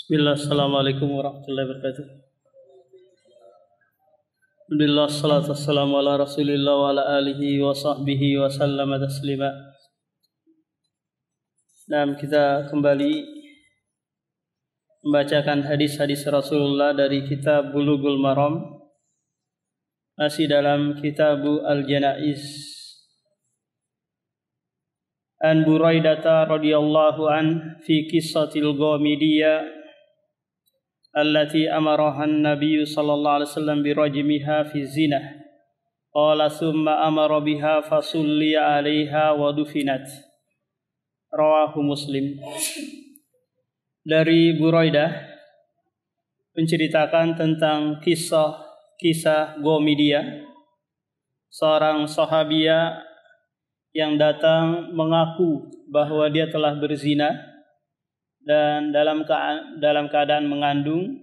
Bismillah, assalamualaikum warahmatullahi wabarakatuh. Alhamdulillah, salatu wassalamu ala rasulillah wa ala alihi wa sahbihi wa sallama taslima. Dan kita kembali membacakan hadis-hadis Rasulullah dari kitab Bulughul Maram, masih dalam Kitabu Al-Janaiz. An Buraidata radhiyallahu an fi qissatil Ghamidiyah allati amaraha an-nabiy sallallahu alaihi wasallam bi rajmiha fi zinah. Qala summa amara biha fasulliya 'alaiha wa dufinat. Rawahu Muslim. Dari Buraidah menceritakan tentang kisah Ghamidiyah, seorang sahabiah yang datang mengaku bahwa dia telah berzina dan dalam keadaan mengandung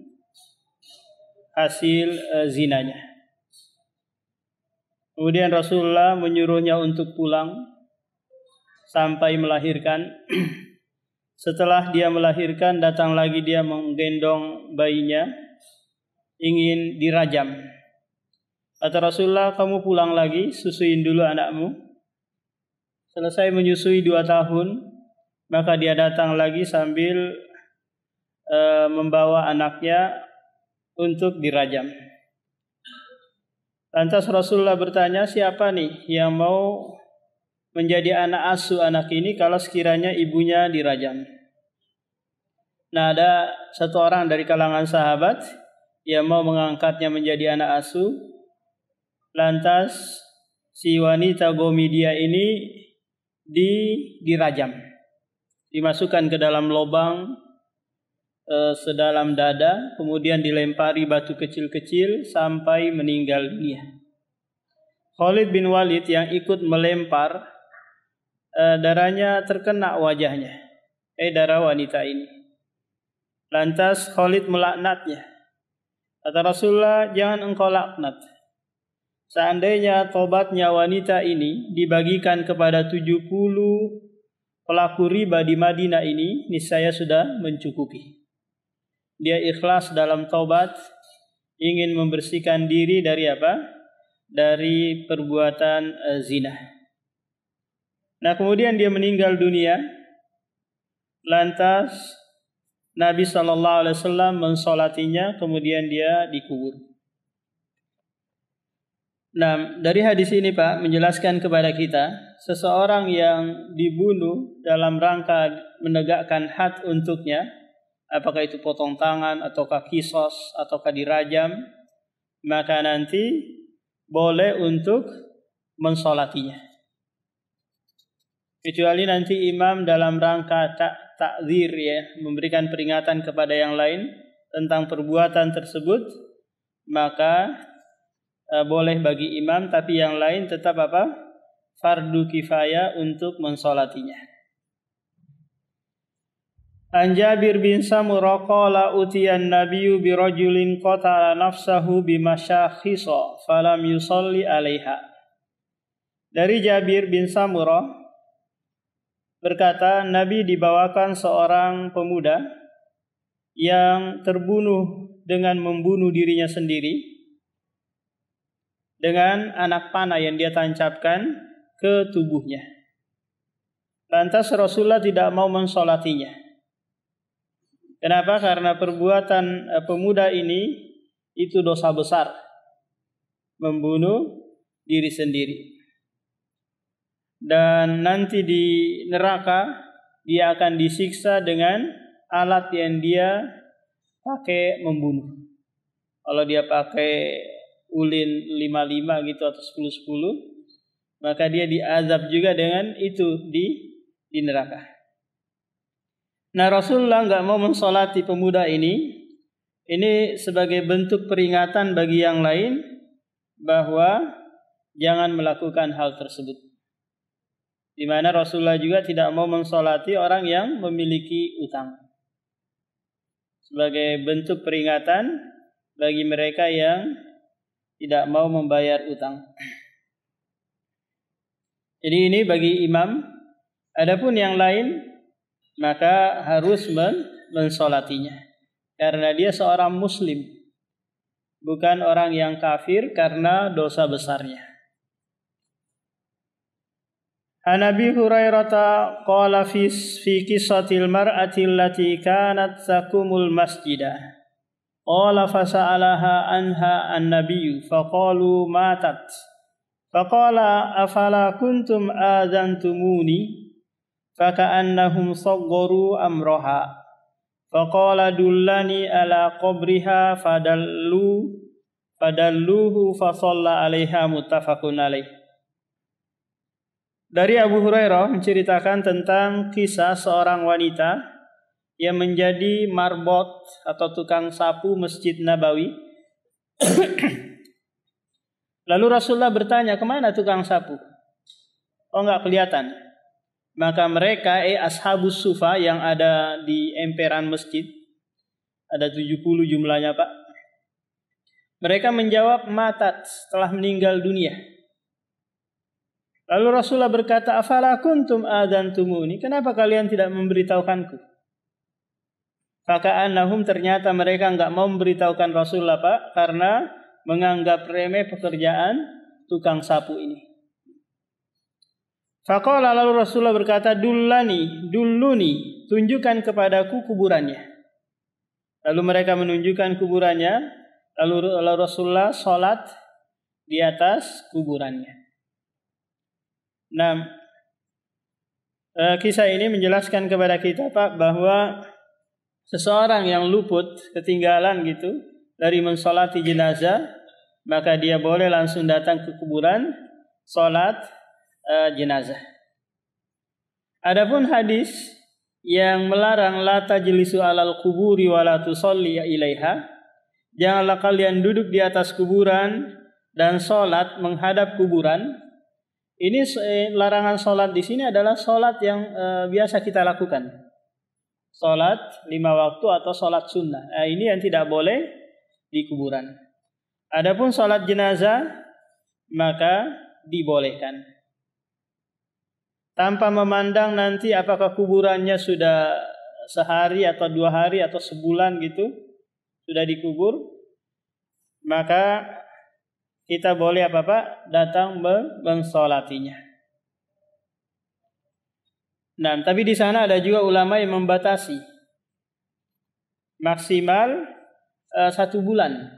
hasil zinanya. Kemudian Rasulullah menyuruhnya untuk pulang sampai melahirkan. Setelah dia melahirkan, datang lagi dia menggendong bayinya, ingin dirajam. Kata Rasulullah, kamu pulang lagi, susuin dulu anakmu. Selesai menyusui 2 tahun, maka dia datang lagi sambil membawa anaknya untuk dirajam. Lantas Rasulullah bertanya, siapa nih yang mau menjadi anak asuh anak ini kalau sekiranya ibunya dirajam? Nah, ada satu orang dari kalangan sahabat yang mau mengangkatnya menjadi anak asuh. Lantas si wanita Ghamidiyah ini dirajam, dimasukkan ke dalam lubang sedalam dada, kemudian dilempari batu kecil-kecil sampai meninggal dunia. Khalid bin Walid yang ikut melempar, darahnya terkena wajahnya, darah wanita ini. Lantas Khalid melaknatnya. Kata Rasulullah, jangan engkau laknat. Seandainya tobatnya wanita ini dibagikan kepada 70 pelaku riba di Madinah ini, niscaya sudah mencukupi. Dia ikhlas dalam taubat, ingin membersihkan diri dari apa? Dari perbuatan zina. Nah, kemudian dia meninggal dunia. Lantas Nabi SAW mensolatinya, kemudian dia dikubur. Nah, dari hadis ini Pak menjelaskan kepada kita, seseorang yang dibunuh dalam rangka menegakkan had untuknya, apakah itu potong tangan ataukah qisas ataukah dirajam, maka nanti boleh untuk mensolatinya. Kecuali nanti imam dalam rangka takzir, ya, memberikan peringatan kepada yang lain tentang perbuatan tersebut, maka boleh bagi imam, tapi yang lain tetap apa? Fardu kifayah untuk mensolatinya. An Jabir bin Samurah qala utiyan nabiyyu bi rajulin qatala nafsahu bi masyakhisa falam yusalli 'alaiha. Dari Jabir bin Samurah berkata, Nabi dibawakan seorang pemuda yang terbunuh dengan membunuh dirinya sendiri dengan anak panah yang dia tancapkan ke tubuhnya. Lantas Rasulullah tidak mau mensolatinya. Kenapa? Karena perbuatan pemuda ini itu dosa besar, membunuh diri sendiri. Dan nanti di neraka dia akan disiksa dengan alat yang dia pakai membunuh. Kalau dia pakai ulin 55 gitu atau 10-10, maka dia diazab juga dengan itu di neraka. Nah, Rasulullah enggak mau mensolati pemuda ini sebagai bentuk peringatan bagi yang lain bahwa jangan melakukan hal tersebut. Di mana Rasulullah juga tidak mau mensolati orang yang memiliki utang, sebagai bentuk peringatan bagi mereka yang tidak mau membayar utang. Jadi ini bagi imam. Adapun yang lain maka harus mensolatinya. karena dia seorang muslim, bukan orang yang kafir karena dosa besarnya. An Abi Hurairah qala fi qissatil mar'ati allati kanat takumul masjidah. Qala fasa'alaha anha an-nabiy faqalu matat. Faqala afala kuntum adzantumuni faka'annahum saggaru amraha. Faqala dullani ala qabriha fadalluhu fa shalla 'alaiha muttafaqun alaih. Dari Abu Hurairah menceritakan tentang kisah seorang wanita yang menjadi marbot atau tukang sapu Masjid Nabawi. Lalu Rasulullah bertanya, kemana tukang sapu? Oh, enggak kelihatan. Maka mereka, ashabus sufa yang ada di emperan masjid, ada 70 jumlahnya Pak. Mereka menjawab, matat, telah meninggal dunia. Lalu Rasulullah berkata, afala kuntum adzantumuni, kenapa kalian tidak memberitahukanku? Faka'annahum, ternyata mereka enggak mau memberitahukan Rasulullah Pak, karena menganggap remeh pekerjaan tukang sapu ini. Faqala, lalu Rasulullah berkata, dulluni, tunjukkan kepadaku kuburannya. Lalu mereka menunjukkan kuburannya, lalu Rasulullah sholat di atas kuburannya. Nah, kisah ini menjelaskan kepada kita Pak, bahwa seseorang yang luput, ketinggalan gitu dari mensolati jenazah, maka dia boleh langsung datang ke kuburan, sholat jenazah. Adapun hadis yang melarang la tajlisu alal kuburi wa la tusalli ilaiha, janganlah kalian duduk di atas kuburan dan sholat menghadap kuburan. Ini larangan sholat di sini adalah sholat yang biasa kita lakukan, sholat 5 waktu atau sholat sunnah. Ini yang tidak boleh di kuburan. Adapun sholat jenazah maka dibolehkan, tanpa memandang nanti apakah kuburannya sudah sehari atau 2 hari atau sebulan gitu sudah dikubur, maka kita boleh datang mensolatinya. Nah, tapi di sana ada juga ulama yang membatasi maksimal 1 bulan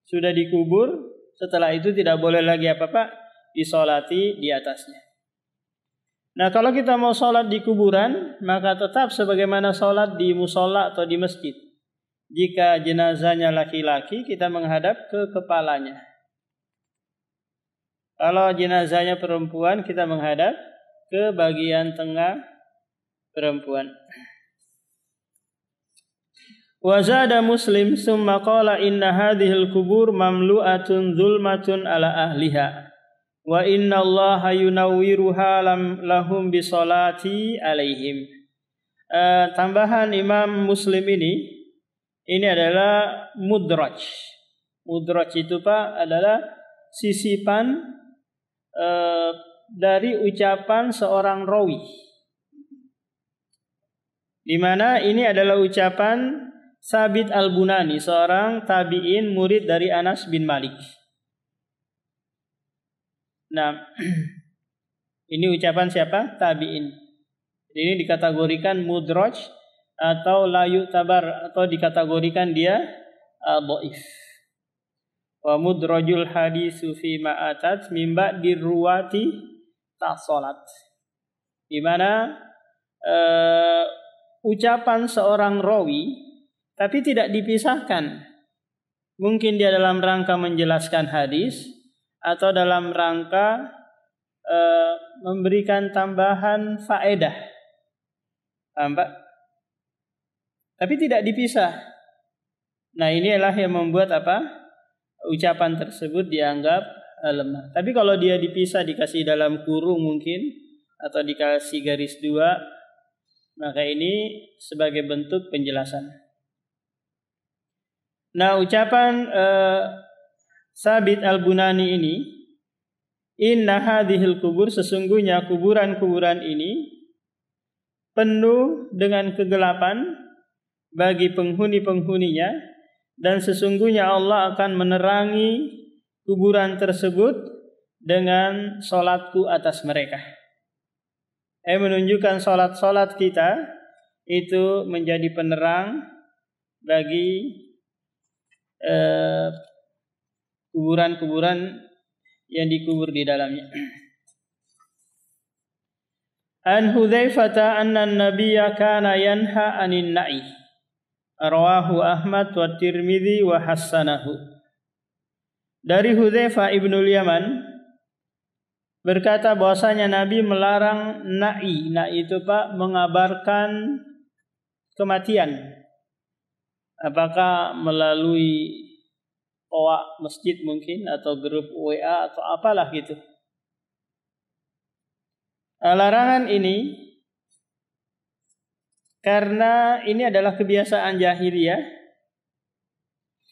sudah dikubur, setelah itu tidak boleh lagi disolati di atasnya. Nah, kalau kita mau sholat di kuburan, maka tetap sebagaimana sholat di musola atau di masjid. Jika jenazahnya laki-laki, kita menghadap ke kepalanya. Kalau jenazahnya perempuan, kita menghadap ke bagian tengah perempuan. Wa zada Muslim summa qala inna hadhil kubur mamlu'atun zulmatun ala ahliha wa inna Allaha yunawwiruha lahum bisolati alaihim. Tambahan Imam Muslim ini adalah mudraj. Mudraj itu Pak adalah sisipan dari ucapan seorang rawi, di mana ini adalah ucapan Sabit Al-Bunani, seorang tabi'in murid dari Anas bin Malik. Nah, ini ucapan siapa? Tabi'in. Ini dikategorikan mudraj atau la yu'tabar, atau dikategorikan dia dhaif. Wa mudrajul hadisu fi ma'atat mimba dirruwati tasolat, di mana ucapan seorang rawi tapi tidak dipisahkan, mungkin dia dalam rangka menjelaskan hadis atau dalam rangka memberikan tambahan faedah, tapi tidak dipisah. Nah, inilah yang membuat ucapan tersebut dianggap lemah. Tapi kalau dia dipisah, dikasih dalam kurung mungkin, atau dikasih garis 2, maka ini sebagai bentuk penjelasan. Nah, ucapan Sabit Al-Bunani ini, inna hadhil kubur, sesungguhnya kuburan-kuburan ini penuh dengan kegelapan, bagi penghuni-penghuninya, dan sesungguhnya Allah akan menerangi kuburan tersebut dengan salatku atas mereka. Menunjukkan salat-salat kita itu menjadi penerang bagi kuburan-kuburan yang dikubur di dalamnya. An Hudzaifah anna an-nabiyya kana yanha 'anil na'i. Rawahu Ahmad wa Tirmidzi wa hassanahu. Dari Hudzaifah ibnul Yaman berkata bahwasanya Nabi melarang na'i. Na'i itu Pak mengabarkan kematian. Apakah melalui OA masjid mungkin atau grup WA atau apalah gitu. Larangan ini karena ini adalah kebiasaan jahiliyah.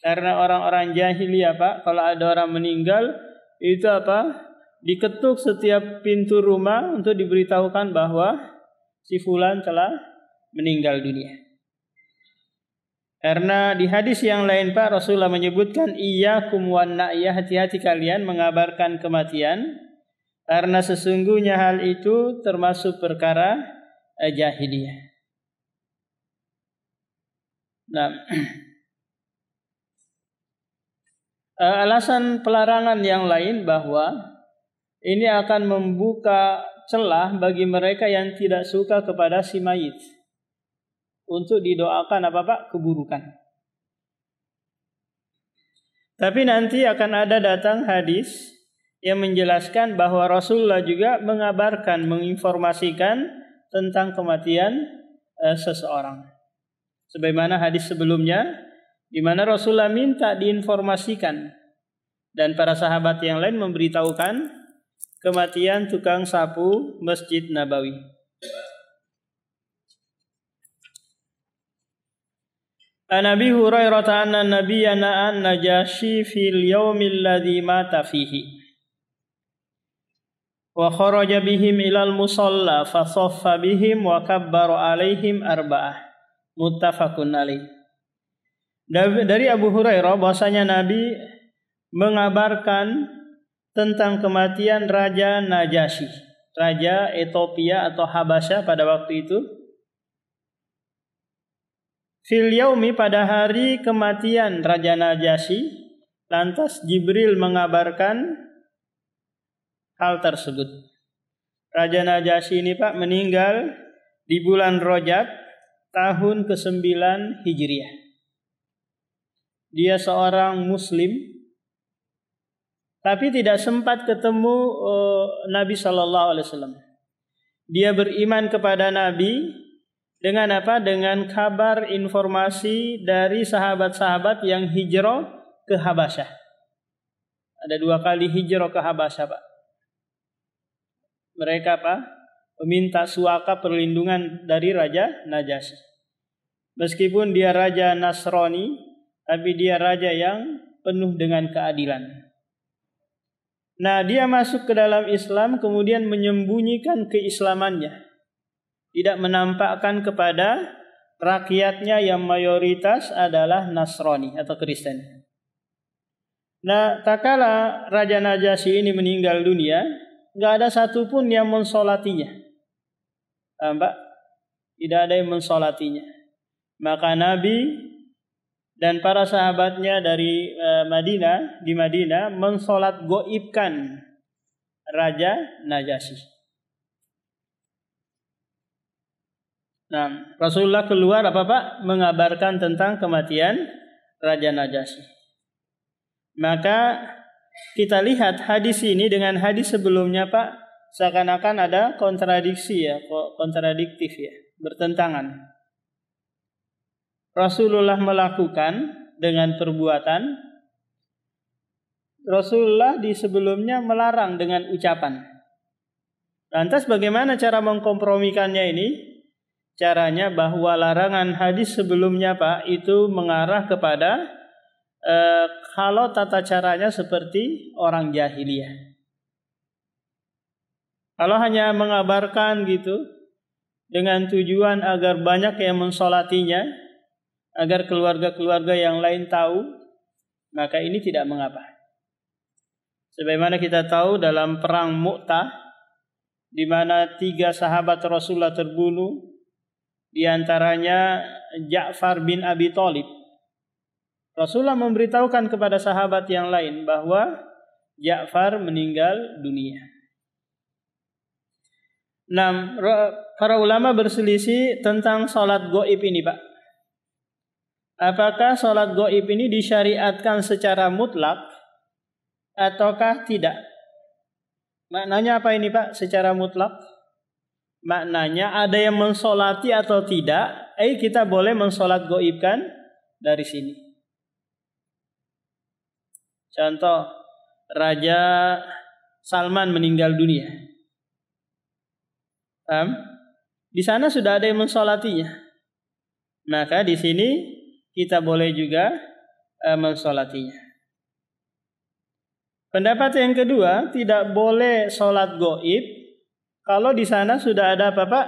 Karena orang-orang jahiliyah Pak, kalau ada orang meninggal itu apa? Diketuk setiap pintu rumah untuk diberitahukan bahwa si fulan telah meninggal dunia. Karena di hadis yang lain Pak, Rasulullah menyebutkan iyyakum wan na'iyah, hati-hati kalian mengabarkan kematian. Karena sesungguhnya hal itu termasuk perkara jahiliyah. Nah, alasan pelarangan yang lain bahwa ini akan membuka celah bagi mereka yang tidak suka kepada si mayit untuk didoakan apa Pak? Keburukan. Tapi nanti akan ada datang hadis yang menjelaskan bahwa Rasulullah juga mengabarkan, menginformasikan tentang kematian seseorang. Sebagaimana hadis sebelumnya, di mana Rasulullah minta diinformasikan dan para sahabat yang lain memberitahukan kematian tukang sapu Masjid Nabawi. An Abi Hurairah anna Nabiyya na'an Najasyi fil yaumil ladzi mata fihi. Wa kharaja bihim ilal musalla fa shaffa bihim wa kabbara alaihim arba'ah. Muttafaqun alaih. Dari Abu Hurairah bahwasanya Nabi mengabarkan tentang kematian Raja Najasyi, Raja Ethiopia atau Habasyah pada waktu itu. Fil yaumi, pada hari kematian Raja Najasyi, lantas Jibril mengabarkan hal tersebut. Raja Najasyi ini Pak meninggal di bulan Rajab tahun ke-9 Hijriah. Dia seorang muslim tapi tidak sempat ketemu Nabi SAW. Dia beriman kepada Nabi dengan apa? Dengan kabar informasi dari sahabat-sahabat yang hijrah ke Habasyah. Ada 2 kali hijrah ke Habasyah Pak. Mereka meminta suaka perlindungan dari Raja Najasyi. Meskipun dia Raja Nasrani, tapi dia raja yang penuh dengan keadilan. Nah, dia masuk ke dalam Islam kemudian menyembunyikan keislamannya. Tidak menampakkan kepada rakyatnya yang mayoritas adalah Nasrani atau Kristen. Nah, tak kala Raja Najasyi ini meninggal dunia, nggak ada satupun yang mensolatinya. Mbak, tidak ada yang mensolatinya. Maka Nabi dan para sahabatnya dari di Madinah mensolat goibkan Raja Najasyi. Nah, Rasulullah keluar mengabarkan tentang kematian Raja Najasyi. Maka kita lihat hadis ini dengan hadis sebelumnya Pak, seakan-akan ada kontradiksi ya, kontradiktif ya, bertentangan. Rasulullah melakukan dengan perbuatan, Rasulullah di sebelumnya melarang dengan ucapan. Lantas bagaimana cara mengkompromikannya ini? Caranya bahwa larangan hadis sebelumnya Pak itu mengarah kepada kalau tata caranya seperti orang jahiliyah. Kalau hanya mengabarkan gitu dengan tujuan agar banyak yang mensolatinya, agar keluarga-keluarga yang lain tahu, maka ini tidak mengapa. Sebagaimana kita tahu dalam perang Mu'tah, di mana 3 sahabat Rasulullah terbunuh, di antaranya Ja'far bin Abi Thalib. Rasulullah memberitahukan kepada sahabat yang lain bahwa Ja'far meninggal dunia. Nah, para ulama berselisih tentang sholat gaib ini, Pak. Apakah sholat gaib ini disyariatkan secara mutlak ataukah tidak? Maknanya apa ini, Pak, secara mutlak? Maknanya ada yang mensolati atau tidak? Kita boleh mensolat gaibkan dari sini. Contoh, Raja Salman meninggal dunia. Paham? Di sana sudah ada yang mensolatinya. Maka di sini kita boleh juga mensolatinya. Pendapat yang kedua, tidak boleh sholat gaib kalau di sana sudah ada apa, Pak?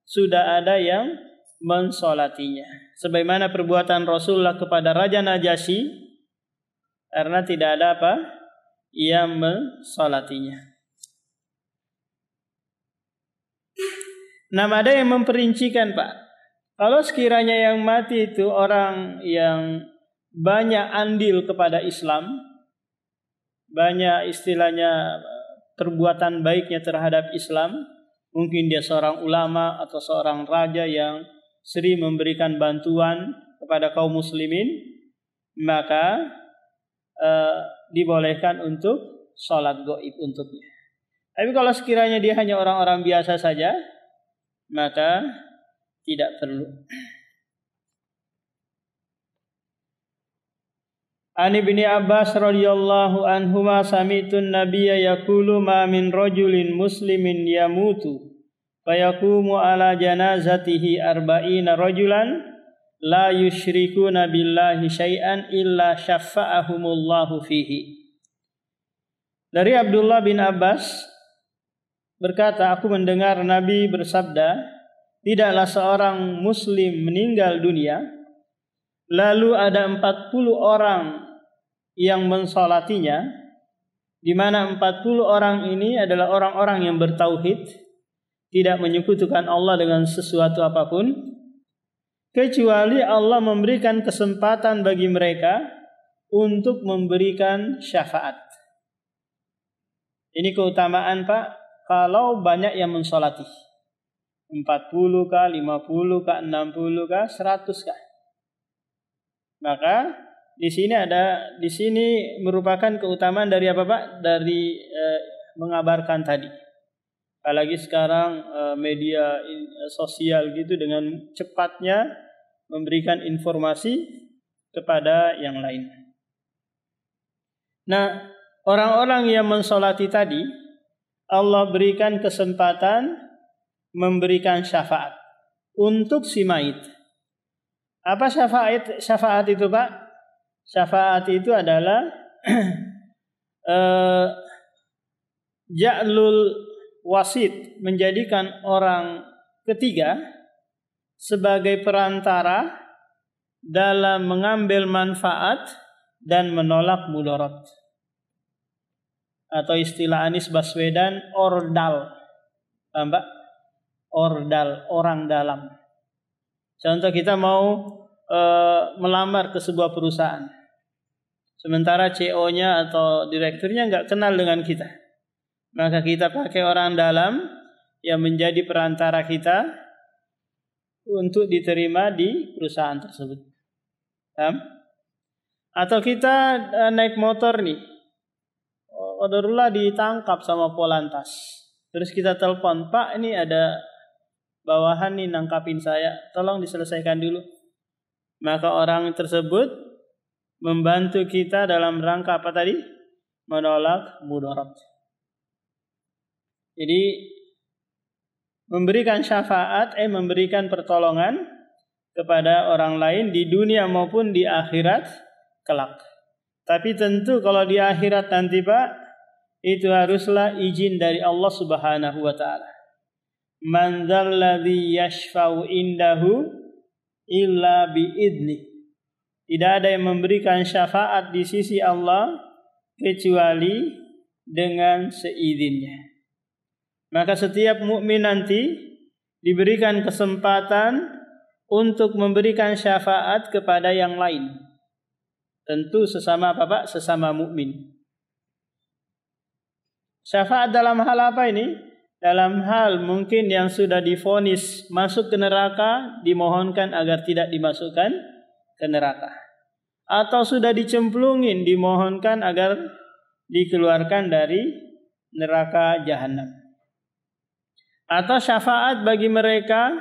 Sudah ada yang mensolatinya. Sebagaimana perbuatan Rasulullah kepada Raja Najasyi, karena tidak ada apa yang mensolatinya. Nah, ada yang memperincikan, Pak. Kalau sekiranya yang mati itu orang yang banyak andil kepada Islam, banyak istilahnya perbuatan baiknya terhadap Islam, mungkin dia seorang ulama atau seorang raja yang sering memberikan bantuan kepada kaum muslimin, maka dibolehkan untuk sholat gaib untuknya. Tapi kalau sekiranya dia hanya orang-orang biasa saja, maka tidak perlu. An Ibni Abbas radhiyallahu anhuma sami'tun nabiyya yaqulu ma min rajulin muslimin yamutu fayaqumu ala janazatihi arba'ina rajulan la yusyrikuna billahi syai'an illa syafa'ahumullahu fihi. Dari Abdullah bin Abbas berkata, aku mendengar Nabi bersabda, tidaklah seorang muslim meninggal dunia lalu ada 40 orang yang mensolatinya, di mana 40 orang ini adalah orang-orang yang bertauhid, tidak menyekutukan Allah dengan sesuatu apapun, kecuali Allah memberikan kesempatan bagi mereka untuk memberikan syafaat. Ini keutamaan, Pak, kalau banyak yang mensolati. 40 kah, 50 kah, 60 kah, 100 kah. Maka di sini merupakan keutamaan dari apa, Pak? Dari mengabarkan tadi. Apalagi sekarang media sosial gitu dengan cepatnya memberikan informasi kepada yang lain. Nah, orang-orang yang mensolati tadi, Allah berikan kesempatan memberikan syafaat untuk si mayit. Apa syafaat itu, Pak? Syafaat itu adalah ja'lul wasit, menjadikan orang ketiga sebagai perantara dalam mengambil manfaat dan menolak mudarat. Atau istilah Anies Baswedan, ordal. Mbak? Ordal, orang dalam. Contoh, kita mau melamar ke sebuah perusahaan. Sementara CEO-nya atau direkturnya nggak kenal dengan kita. Maka kita pakai orang dalam yang menjadi perantara kita untuk diterima di perusahaan tersebut. Atau kita naik motor nih, qadarullah ditangkap sama Polantas. Terus kita telepon, Pak, ini ada bawahan nih nangkapin saya, tolong diselesaikan dulu. Maka orang tersebut membantu kita dalam rangka apa tadi? Menolak mudarat. Jadi memberikan syafaat, memberikan pertolongan kepada orang lain di dunia maupun di akhirat kelak. Tapi tentu kalau di akhirat nanti, Pak, itu haruslah izin dari Allah Subhanahu wa taala. Man dzalladzi yashfa'u indahu illa biidni. tidak ada yang memberikan syafaat di sisi Allah kecuali dengan seizinnya. Maka setiap mukmin nanti diberikan kesempatan untuk memberikan syafaat kepada yang lain. Tentu sesama apa Pak? Sesama mukmin. Syafaat dalam hal apa ini? Dalam hal mungkin yang sudah divonis masuk ke neraka, dimohonkan agar tidak dimasukkan ke neraka. Atau sudah dicemplungin, dimohonkan agar dikeluarkan dari neraka jahanam. Atau syafaat bagi mereka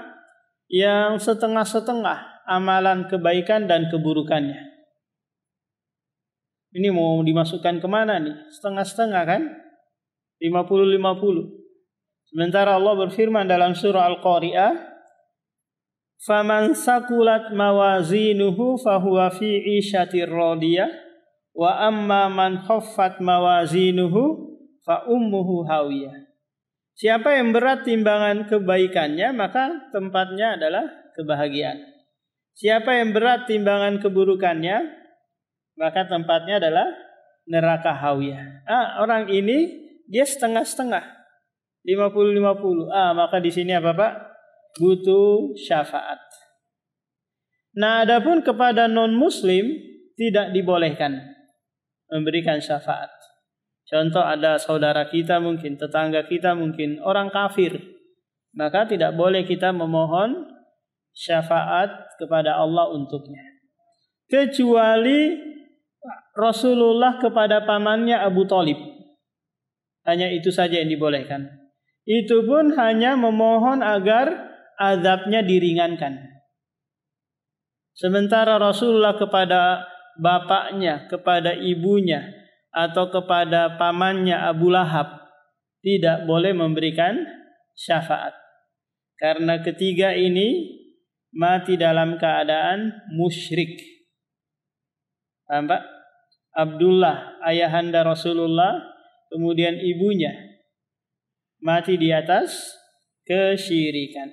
yang setengah-setengah amalan kebaikan dan keburukannya. Ini mau dimasukkan kemana nih? Setengah-setengah kan? 50-50. Sementara Allah berfirman dalam surah Al-Qari'ah, "Faman sakulat mawazinuhu fahuwa fi 'ishatir radiyah, wa amma man khaffat mawazinuhu fa ummuhu hawiyah." Siapa yang berat timbangan kebaikannya, maka tempatnya adalah kebahagiaan. Siapa yang berat timbangan keburukannya, maka tempatnya adalah neraka hawiyah. Orang ini dia setengah-setengah. 50-50. Maka di sini apa Pak? Butuh syafaat. Nah, adapun kepada non-muslim tidak dibolehkan memberikan syafaat. Contoh ada saudara kita mungkin, tetangga kita mungkin, orang kafir. Maka tidak boleh kita memohon syafaat kepada Allah untuknya. Kecuali Rasulullah kepada pamannya Abu Thalib. Hanya itu saja yang dibolehkan. Itu pun hanya memohon agar azabnya diringankan. Sementara Rasulullah kepada bapaknya, kepada ibunya, atau kepada pamannya Abu Lahab tidak boleh memberikan syafaat. Karena ketiga ini mati dalam keadaan musyrik. Paham Pak? Abdullah, ayahanda Rasulullah, kemudian ibunya mati di atas kesyirikan.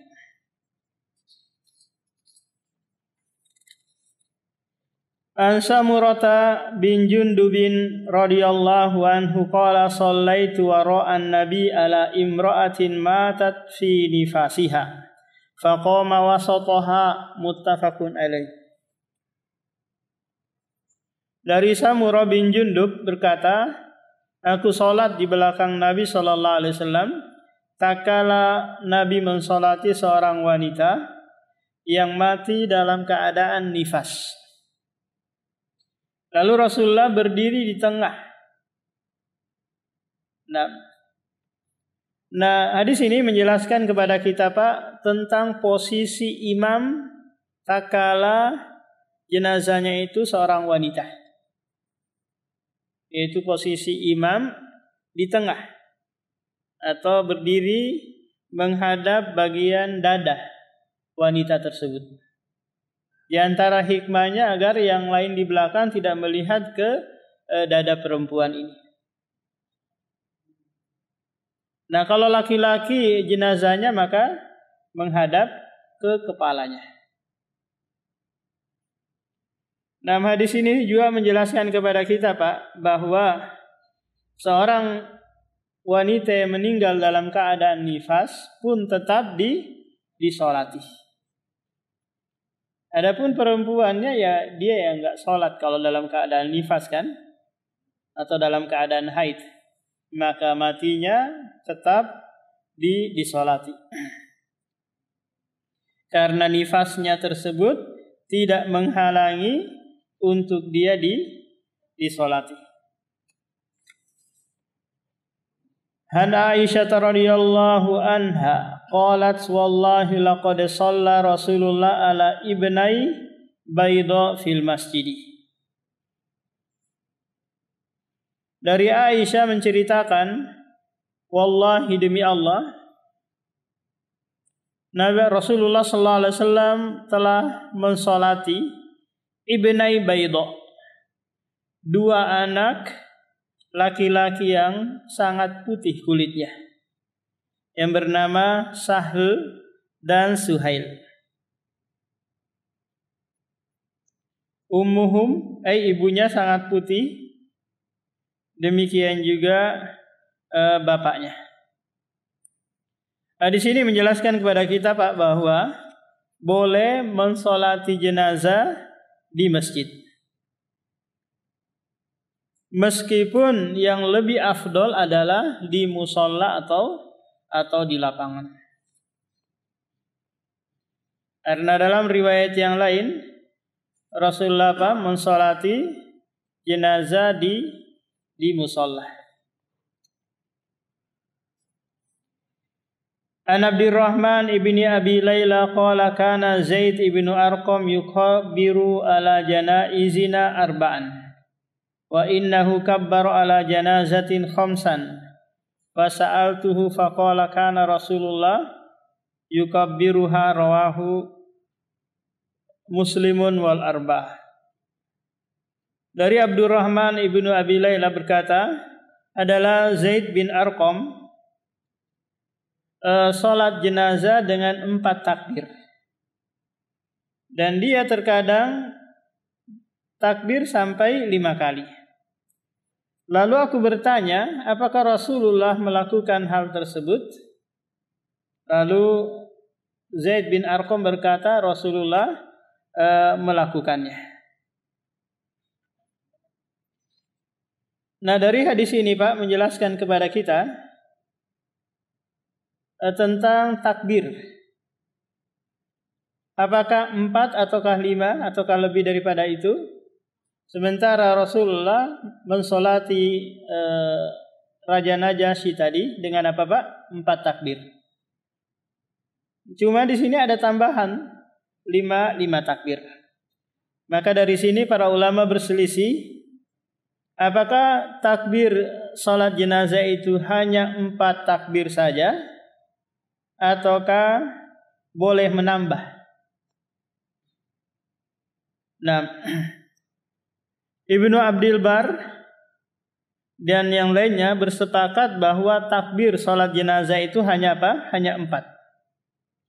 An Samurata bin Jundubin radhiyallahu anhu qala shallaitu wara'an nabi ala imra'atin matat fi nifasiha faqama wasataha muttafaqun alaih. Dari Samurah bin Jundub berkata, aku sholat di belakang Nabi sallallahu alaihi wasallam tatkala Nabi mensolati seorang wanita yang mati dalam keadaan nifas. Lalu Rasulullah berdiri di tengah. Nah, hadis ini menjelaskan kepada kita Pak tentang posisi imam tatkala jenazahnya itu seorang wanita. Yaitu posisi imam di tengah atau berdiri menghadap bagian dada wanita tersebut. Di antara hikmahnya agar yang lain di belakang tidak melihat ke dada perempuan ini. Nah, kalau laki-laki jenazahnya maka menghadap ke kepalanya. Nah, hadis ini juga menjelaskan kepada kita Pak bahwa seorang wanita yang meninggal dalam keadaan nifas pun tetap disolati. Adapun perempuannya ya dia yang enggak sholat kalau dalam keadaan nifas kan, atau dalam keadaan haid, maka matinya tetap disolati. Karena nifasnya tersebut tidak menghalangi untuk dia disolati. Han Aisyah radhiyallahu anha qalat wallahi laqad shalla Rasulullah ala ibnai Baida fil masjid. Dari Aisyah menceritakan, wallahi demi Allah, Nabi Rasulullah sallallahu alaihi wasallam telah mensolati ibnai Baida, dua anak laki-laki yang sangat putih kulitnya, yang bernama Sahl dan Suhail. ummuhum, ibunya sangat putih, demikian juga bapaknya. Di sini menjelaskan kepada kita Pak bahwa boleh mensolati jenazah di masjid. Meskipun yang lebih afdol adalah di musola atau di lapangan. Karena dalam riwayat yang lain Rasulullah mensolati jenazah di musola. An Abdurrahman ibni Abi Layla qala kana Zaid ibnu Arqam yukabbiru ala janaizina arba'an wa innahu kabbara ala janazatin khamsan wa sa'altuhu faqala kana Rasulullah yukabbiruha, rawahu Muslimun wal arba'ah. Dari Abdurrahman ibnu Abi Layla berkata, adalah Zaid bin Arqam salat jenazah dengan 4 takbir. Dan dia terkadang takbir sampai 5 kali. Lalu aku bertanya, apakah Rasulullah melakukan hal tersebut? Lalu Zaid bin Arqam berkata, Rasulullah melakukannya. Nah, dari hadis ini Pak menjelaskan kepada kita tentang takbir. Apakah 4 ataukah 5 ataukah lebih daripada itu? Sementara Rasulullah mensolati Raja Najasyi tadi dengan apa Pak? 4 takbir. Cuma di sini ada tambahan 5 takbir. Maka dari sini para ulama berselisih, apakah takbir salat jenazah itu hanya 4 takbir saja ataukah boleh menambah? Nah, Ibnu Abdil Bar dan yang lainnya bersepakat bahwa takbir salat jenazah itu hanya apa? Hanya 4.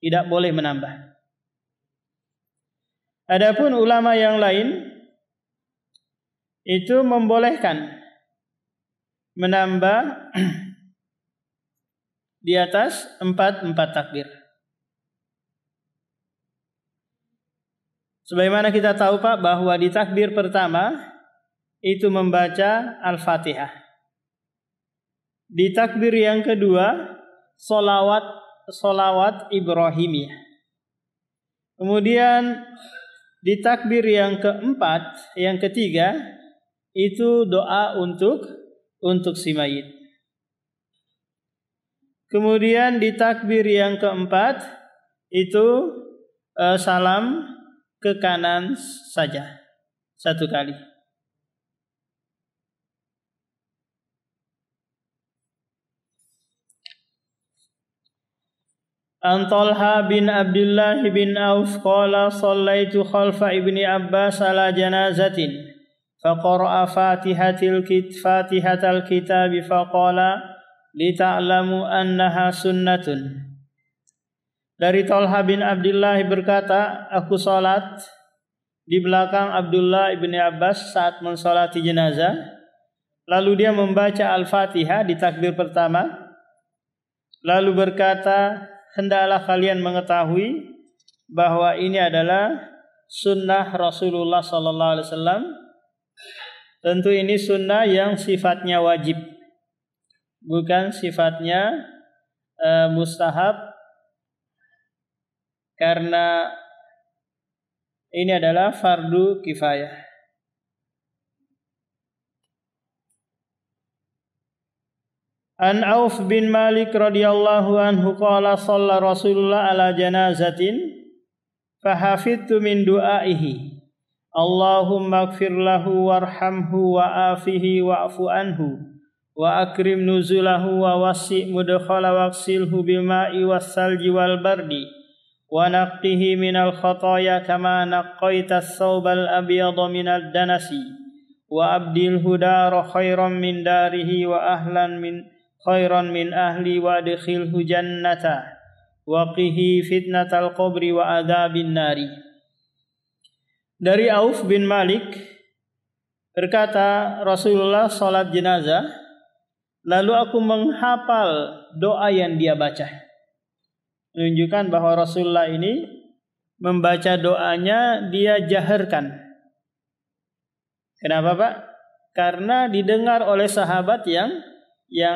Tidak boleh menambah. Adapun ulama yang lain itu membolehkan menambah di atas 4 takbir. Sebagaimana kita tahu Pak bahwa di takbir pertama itu membaca Al-Fatihah. Di takbir yang kedua solawat Ibrahimiyah. Kemudian di takbir yang keempat, yang ketiga itu doa untuk si mayit. Kemudian di takbir yang keempat itu salam ke kanan saja 1 kali. An Talha bin Abdullah bin Auf qala sallaitu khalfa ibni Abbas ala janazatin faqara'a fatihatal kitab faqala lita'lamu annaha sunnatun. Dari Talha bin Abdullah berkata, aku salat di belakang Abdullah ibni Abbas saat mensolati jenazah. Lalu dia membaca Al-Fatihah di takbir pertama. Lalu berkata, hendaklah kalian mengetahui bahwa ini adalah sunnah Rasulullah SAW. Tentu ini sunnah yang sifatnya wajib, bukan sifatnya mustahab, karena ini adalah fardu kifayah. An Auf bin Malik radhiyallahu anhu qala shalla Rasulullah ala janazatin fahafidtu min du'aihi Allahumma ighfir lahu warhamhu wa afihi wa'fu anhu wa akrim nuzulahu wa wasi' mudkhala waqsilhu bima'i wassalji wal bardi wa naqqihi minal khataya kama naqqaita as-sawbal abyada minad danasi wa abdilhu dara khairan min darihi wa ahlan min khairan min ahli wa adkhilhu jannata wa qihi fitnatal qabri wa adabin nari. Dari Auf bin Malik berkata, Rasulullah sholat jenazah, lalu aku menghafal doa yang dia baca. Menunjukkan bahwa Rasulullah ini membaca doanya dia jaharkan. Kenapa Pak? Karena didengar oleh sahabat yang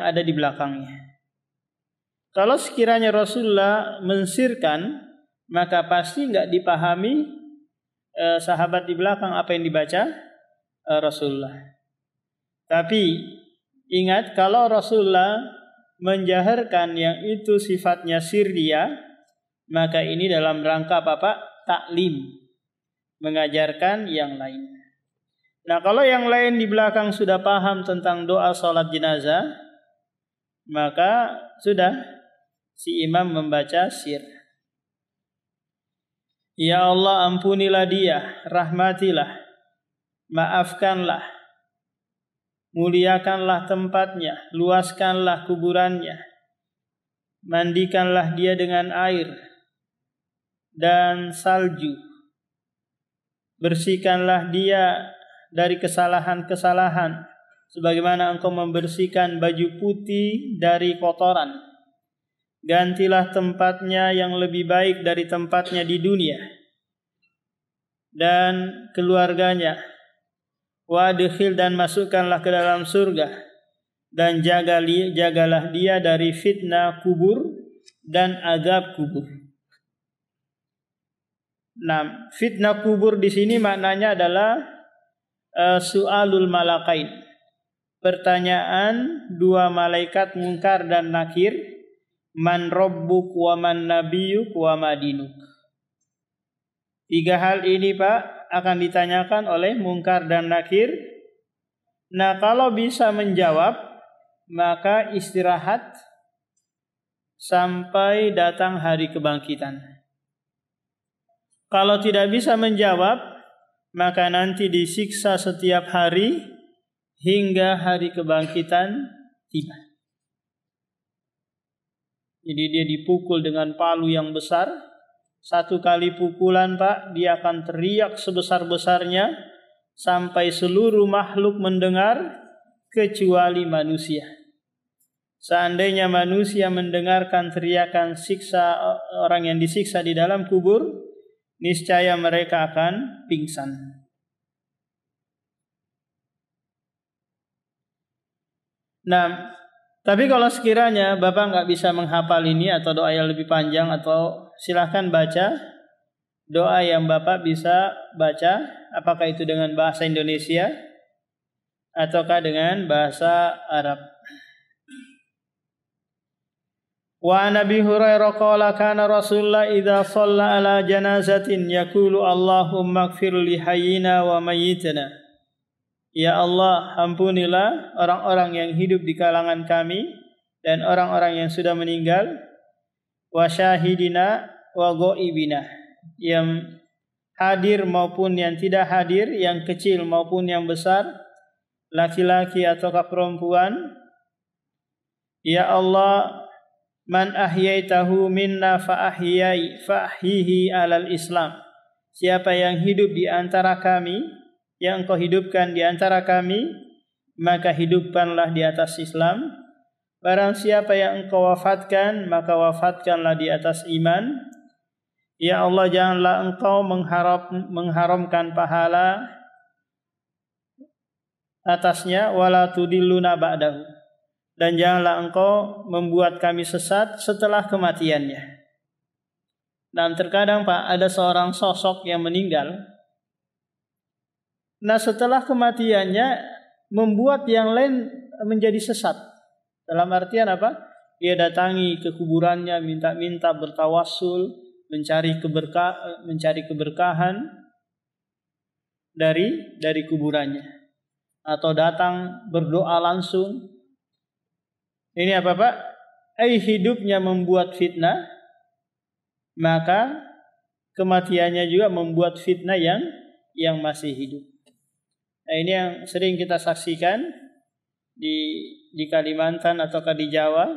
ada di belakangnya. Kalau sekiranya Rasulullah mensirkan, maka pasti nggak dipahami sahabat di belakang apa yang dibaca Rasulullah. Tapi ingat, kalau Rasulullah menjaharkan yang itu sifatnya sirriyah, maka ini dalam rangka apa Pak? Taklim, mengajarkan yang lain. Nah, kalau yang lain di belakang sudah paham tentang doa sholat jenazah, maka sudah si imam membaca sir. Ya Allah, ampunilah dia, rahmatilah, maafkanlah, muliakanlah tempatnya, luaskanlah kuburannya, mandikanlah dia dengan air dan salju, bersihkanlah dia dari kesalahan-kesalahan, sebagaimana engkau membersihkan baju putih dari kotoran. Gantilah tempatnya yang lebih baik dari tempatnya di dunia, dan keluarganya. Wadkhil, dan masukkanlah ke dalam surga, dan jagalah dia dari fitnah kubur dan azab kubur. Nah, fitnah kubur di sini maknanya adalah su'alul malakain, pertanyaan dua malaikat Munkar dan Nakir, man rabbuk wa man nabiyuk wa madinuk. Tiga hal ini Pak akan ditanyakan oleh Munkar dan Nakir. Nah, kalau bisa menjawab, maka istirahat sampai datang hari kebangkitan. Kalau tidak bisa menjawab, maka nanti disiksa setiap hari hingga hari kebangkitan tiba. Jadi dia dipukul dengan palu yang besar. Satu kali pukulan Pak, dia akan teriak sebesar-besarnya sampai seluruh makhluk mendengar kecuali manusia. Seandainya manusia mendengarkan teriakan siksa orang yang disiksa di dalam kubur, niscaya mereka akan pingsan. Nah, tapi kalau sekiranya Bapak nggak bisa menghafal ini atau doa yang lebih panjang, atau silahkan baca doa yang Bapak bisa baca, apakah itu dengan bahasa Indonesia ataukah dengan bahasa Arab. Wa Nabi Hurairah qala kana Rasulullah idza shalla ala janazatin yaqulu Allahumma ighfir li hayyina wa mayyitina. Ya Allah, ampunilah orang-orang yang hidup di kalangan kami dan orang-orang yang sudah meninggal, wa syahidina wa ghaibina, yang hadir maupun yang tidak hadir, yang kecil maupun yang besar, laki-laki ataukah perempuan. Ya Allah, man ahyaitahu minna fa ahyihi alal Islam. Siapa yang hidup di antara kami, yang engkau hidupkan di antara kami, maka hidupkanlah di atas Islam. Barang siapa yang engkau wafatkan, maka wafatkanlah di atas iman. Ya Allah, janganlah engkau mengharamkan pahala atasnya, wala tudilluna ba'dahu, dan janganlah engkau membuat kami sesat setelah kematiannya. Dan terkadang Pak, ada seorang sosok yang meninggal, nah setelah kematiannya membuat yang lain menjadi sesat. Dalam artian apa? Dia datangi ke kuburannya, minta-minta, bertawassul, mencari keberkahan dari kuburannya, atau datang berdoa langsung. Ini apa Pak? Hidupnya membuat fitnah, maka kematiannya juga membuat fitnah yang masih hidup. Nah, ini yang sering kita saksikan di Kalimantan ataukah di Jawa.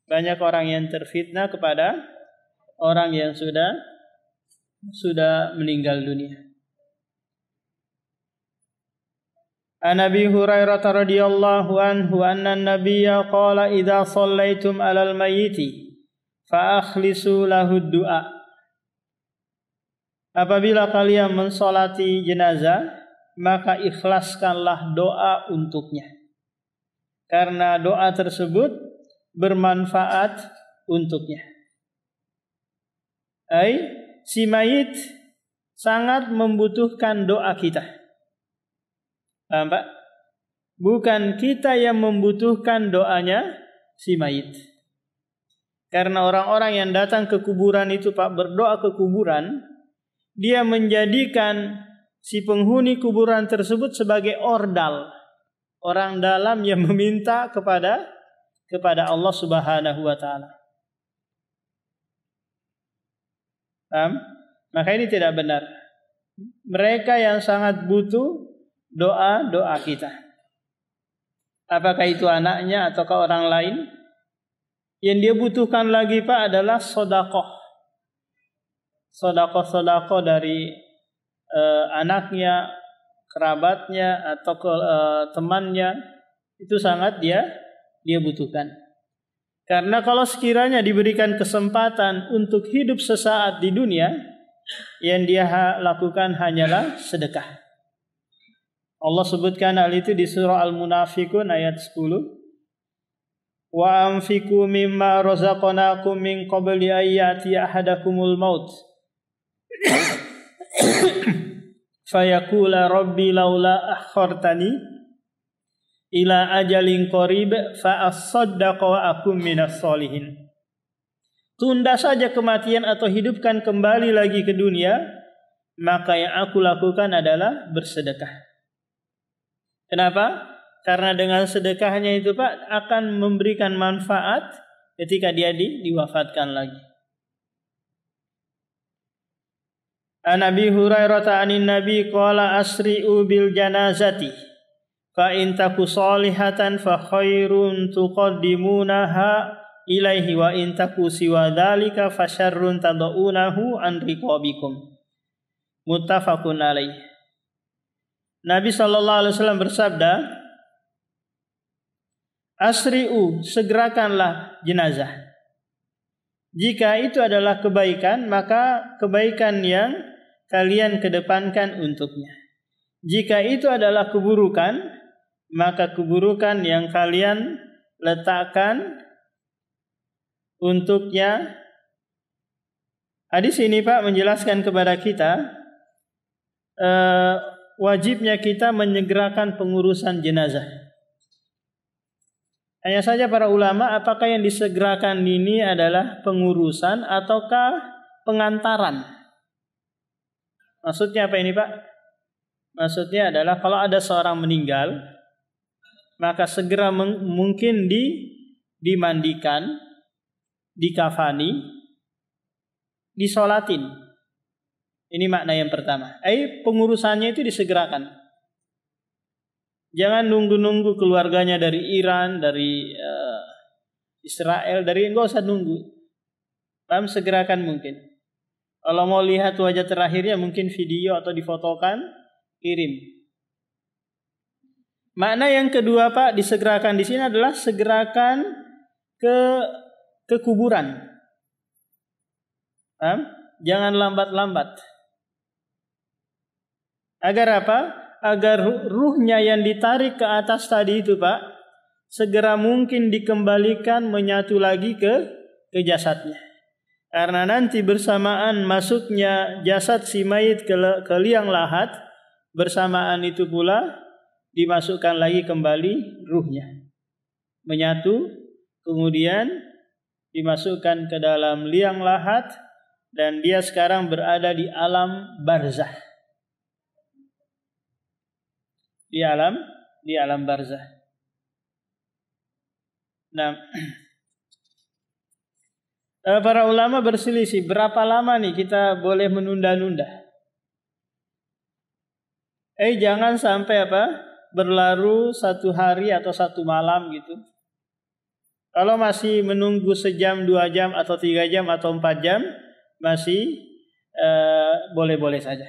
Banyak orang yang terfitnah kepada orang yang sudah sudah meninggal dunia. An Abi Hurairah radhiyallahu anhu anna an-nabiyya qala idza shallaitum 'alal mayyiti fa akhlisu lahu du'a. Apabila kalian mensolati jenazah, maka ikhlaskanlah doa untuknya. Karena doa tersebut bermanfaat untuknya. Si mayit sangat membutuhkan doa kita. Paham Pak? Bukan kita yang membutuhkan doanya si mayit. Karena orang-orang yang datang ke kuburan itu Pak, berdoa ke kuburan, dia menjadikan si penghuni kuburan tersebut sebagai ordal, orang dalam yang meminta kepada Allah Subhanahu wa taala. Paham? Maka ini tidak benar. Mereka yang sangat butuh doa kita. Apakah itu anaknya ataukah orang lain? Yang dia butuhkan lagi Pak adalah sedekah. Sedekah dari anaknya, kerabatnya atau temannya, itu sangat dia butuhkan. Karena kalau sekiranya diberikan kesempatan untuk hidup sesaat di dunia, yang dia lakukan hanyalah sedekah. Allah sebutkan hal itu di surah Al-Munafiqun ayat 10. Wa anfiqu mimma razaqnakum min qabli ayyati ahadakumul maut. Fayaqula rabbi laula akhartani ila ajalin qarib fa asaddaqa wa akum minas solihin. Tunda saja kematian atau hidupkan kembali lagi ke dunia, maka yang aku lakukan adalah bersedekah. Kenapa? Karena dengan sedekahnya itu Pak akan memberikan manfaat ketika dia diwafatkan lagi. An Abi Hurairah anin Nabi qala asri'u bil janazati fa in taku salihatan fa khairun tuqaddimunaha ilaihi wa in taku siwa dzalika fa syarrun tad'unahu an riqabikum. Muttafaqun alaih. Nabi sallallahu alaihi wasallam bersabda, asri'u, segerakanlah jenazah. Jika itu adalah kebaikan, maka kebaikan yang kalian kedepankan untuknya. Jika itu adalah keburukan, maka keburukan yang kalian letakkan untuknya. Hadis ini Pak menjelaskan kepada kita wajibnya kita menyegerakan pengurusan jenazah. Hanya saja para ulama, apakah yang disegerakan ini adalah pengurusan ataukah pengantaran? Maksudnya apa ini Pak? Maksudnya adalah kalau ada seorang meninggal, maka segera mungkin dimandikan, dikafani, disolatin. Ini makna yang pertama. Pengurusannya itu disegerakan. Jangan nunggu-nunggu keluarganya dari Iran, dari Israel, enggak usah nunggu. Paham, segerakan mungkin. Kalau mau lihat wajah terakhirnya mungkin video atau difotokan, kirim. Makna yang kedua Pak, disegerakan di sini adalah segerakan ke kuburan. Paham? Jangan lambat-lambat. Agar apa? Agar ruhnya yang ditarik ke atas tadi itu Pak, segera mungkin dikembalikan menyatu lagi ke jasadnya. Karena nanti bersamaan masuknya jasad si mayit ke liang lahat, bersamaan itu pula dimasukkan lagi kembali ruhnya. Menyatu, kemudian dimasukkan ke dalam liang lahat, dan dia sekarang berada di alam barzah. Di alam barzah. Nah, para ulama berselisih berapa lama nih kita boleh menunda-nunda. Jangan sampai berlalu 1 hari atau 1 malam gitu. Kalau masih menunggu sejam, 2 jam atau 3 jam atau 4 jam, masih boleh-boleh saja.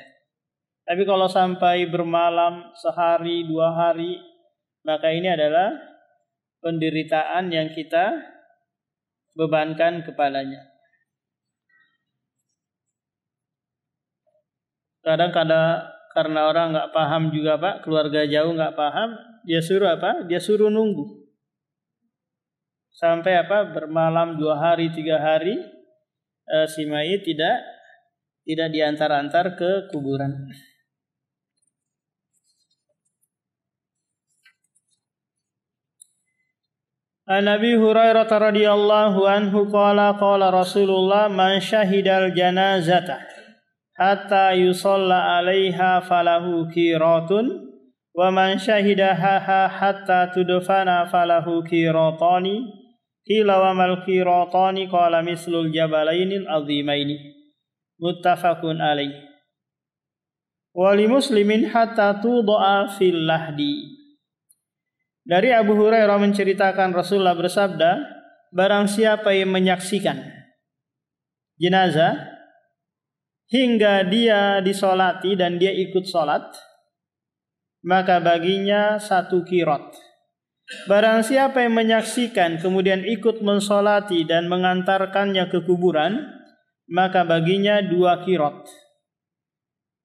Tapi kalau sampai bermalam sehari 2 hari, maka ini adalah penderitaan yang kita bebankan kepadanya. Kadang-kadang karena orang nggak paham juga Pak, keluarga jauh nggak paham, dia suruh apa? Dia suruh nunggu sampai apa? Bermalam 2 hari 3 hari, si mayit tidak diantar-antar ke kuburan. An Abi Hurairah radhiyallahu anhu qala Rasulullah man syahidal janazata hatta yusalla 'alaiha falahu qiratun wa man syahidaha hatta tudfana falahu qiratani qila wa mal qiratani qala mislul jabalainil azimaini muttafaqun alaih wa li muslimin hatta tudaa fil lahdi. Dari Abu Hurairah menceritakan Rasulullah bersabda, barang siapa yang menyaksikan jenazah hingga dia disolati dan dia ikut solat, maka baginya 1 qirat. Barang siapa yang menyaksikan kemudian ikut mensolati dan mengantarkannya ke kuburan, maka baginya 2 qirat.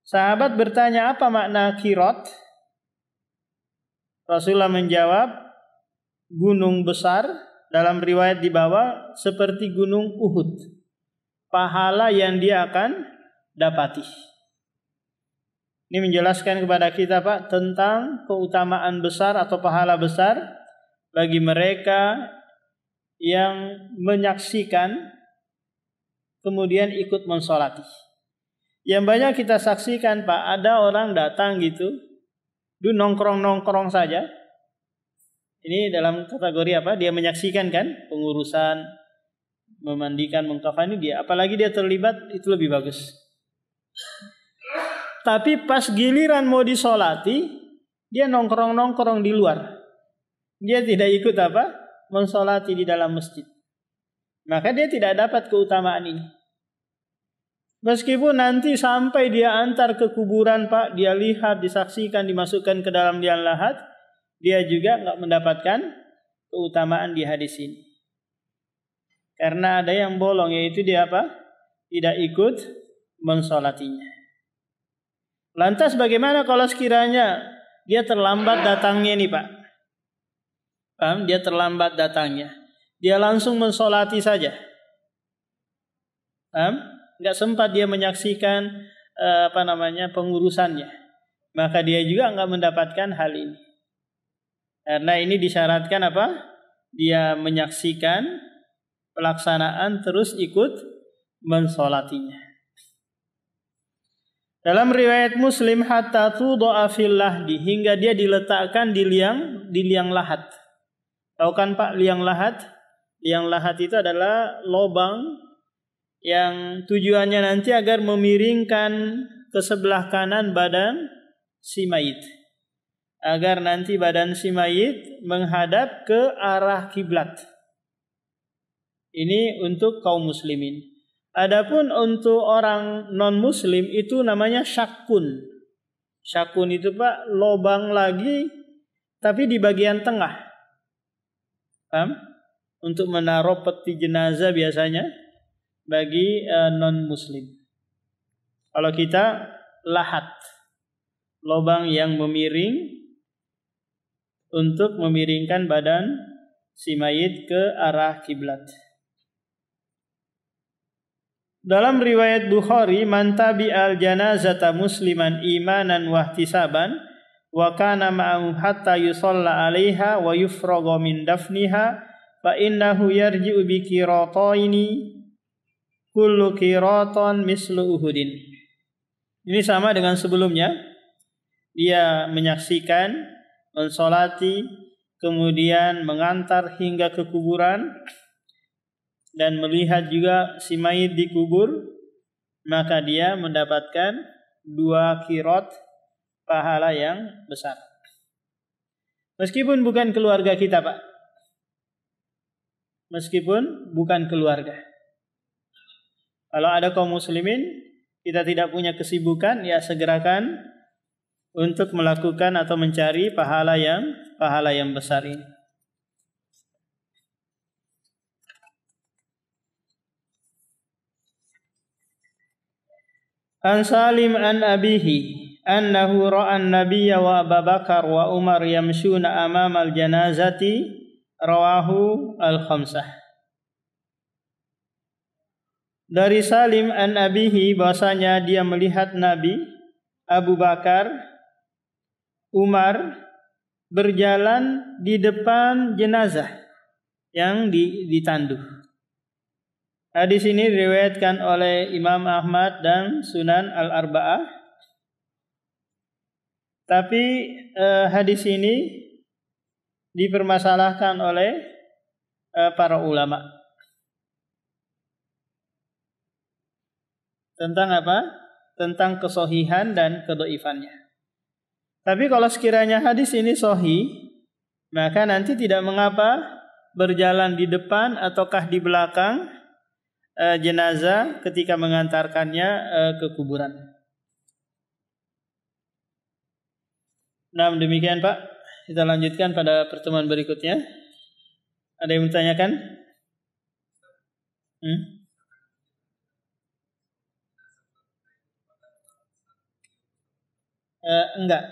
Sahabat bertanya, apa makna qirat? Rasulullah menjawab, gunung besar, dalam riwayat di bawah seperti gunung Uhud, pahala yang dia akan dapati. Ini menjelaskan kepada kita Pak tentang keutamaan besar atau pahala besar bagi mereka yang menyaksikan kemudian ikut mensolati. Yang banyak kita saksikan Pak, ada orang datang gitu, dia nongkrong saja. Ini dalam kategori apa? Dia menyaksikan kan pengurusan memandikan, mengkafani dia. Apalagi dia terlibat, itu lebih bagus. Tapi pas giliran mau disolati, dia nongkrong di luar. Dia tidak ikut apa? Mensolati di dalam masjid. Maka dia tidak dapat keutamaan ini. Meskipun nanti sampai dia antar ke kuburan Pak, dia lihat, disaksikan, dimasukkan ke dalam liang lahat, dia juga nggak mendapatkan keutamaan di hadis ini. Karena ada yang bolong, yaitu dia apa? Tidak ikut mensolatinya. Lantas bagaimana kalau sekiranya dia terlambat datangnya nih Pak? Paham? Dia terlambat datangnya. Dia langsung mensolati saja. Paham? Nggak sempat dia menyaksikan pengurusannya, maka dia juga nggak mendapatkan hal ini. Karena ini disyaratkan apa? Dia menyaksikan pelaksanaan terus ikut mensolatinya. Dalam riwayat Muslim, hatta tudaa fil lahdi, hingga dia diletakkan di liang lahat. Tahu kan Pak liang lahat? Liang lahat itu adalah lubang yang tujuannya nanti agar memiringkan ke sebelah kanan badan si mayit, agar nanti badan si mayit menghadap ke arah kiblat. Ini untuk kaum muslimin. Adapun untuk orang non muslim itu namanya syakun. Syakun itu Pak lubang lagi tapi di bagian tengah. Paham? Untuk menaruh peti jenazah biasanya bagi non-muslim. Kalau kita lahat, lubang yang memiring untuk memiringkan badan si mayit ke arah kiblat. Dalam riwayat Bukhari, man tabi'al janazata musliman imanan wa ihtisaban wa kana ma'ahu hatta yusalla 'alaiha wa yufraga min dafniha fa innahu yarji'u bi qirataini kullu qiratan mislu Uhudin. Ini sama dengan sebelumnya. Dia menyaksikan, mensolati, kemudian mengantar hingga ke kuburan dan melihat juga si mayit dikubur, maka dia mendapatkan 2 qirat pahala yang besar. Meskipun bukan keluarga kita, Pak. Meskipun bukan keluarga. Kalau ada kaum muslimin kita tidak punya kesibukan, ya segerakan untuk melakukan atau mencari pahala yang besar ini. An Salim an abihi annahu ra'a an-nabiyya wa Abu Bakar wa Umar yamshuna amama al-janazati, rawahu al-khamsah. Dari Salim an abihi bahwasanya dia melihat Nabi, Abu Bakar, Umar berjalan di depan jenazah yang ditanduh. Hadis ini diriwayatkan oleh Imam Ahmad dan Sunan Al-Arba'ah. Tapi hadis ini dipermasalahkan oleh para ulama. Tentang apa? Tentang kesohihan dan kedhaifannya. Tapi kalau sekiranya hadis ini sahih, maka nanti tidak mengapa berjalan di depan ataukah di belakang jenazah ketika mengantarkannya ke kuburan. Nah, demikian Pak. Kita lanjutkan pada pertemuan berikutnya. Ada yang bertanyakan? Enggak,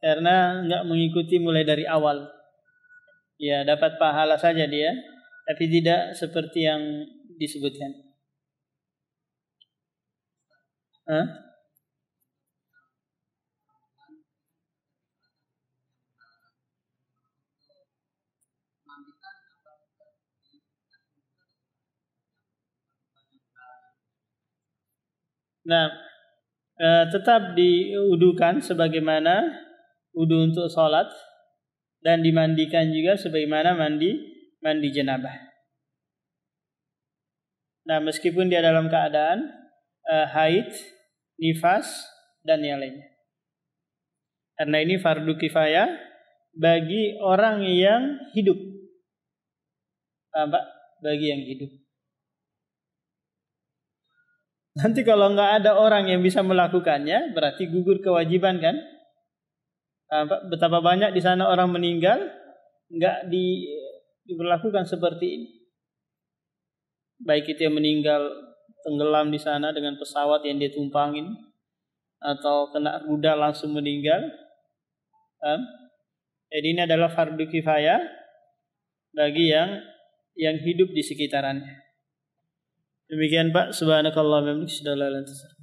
karena enggak mengikuti mulai dari awal. Ya, dapat pahala saja dia, tapi tidak seperti yang disebutkan. Nah, tetap diudukan sebagaimana wudu untuk sholat dan dimandikan juga sebagaimana mandi janabah. Nah, meskipun dia dalam keadaan haid, nifas dan yang lainnya. Karena ini fardu kifayah bagi orang yang hidup. Pak, bagi yang hidup. Nanti kalau nggak ada orang yang bisa melakukannya, berarti gugur kewajiban kan? Betapa banyak di sana orang meninggal nggak diberlakukan seperti ini. Baik itu yang meninggal tenggelam di sana dengan pesawat yang dia tumpangin, atau kena rudal langsung meninggal. Jadi ini adalah fardu kifayah bagi yang hidup di sekitarannya. Demikian Pak, subhanakallahumma wa bihamdika, asyhadu an la ilaha illa anta,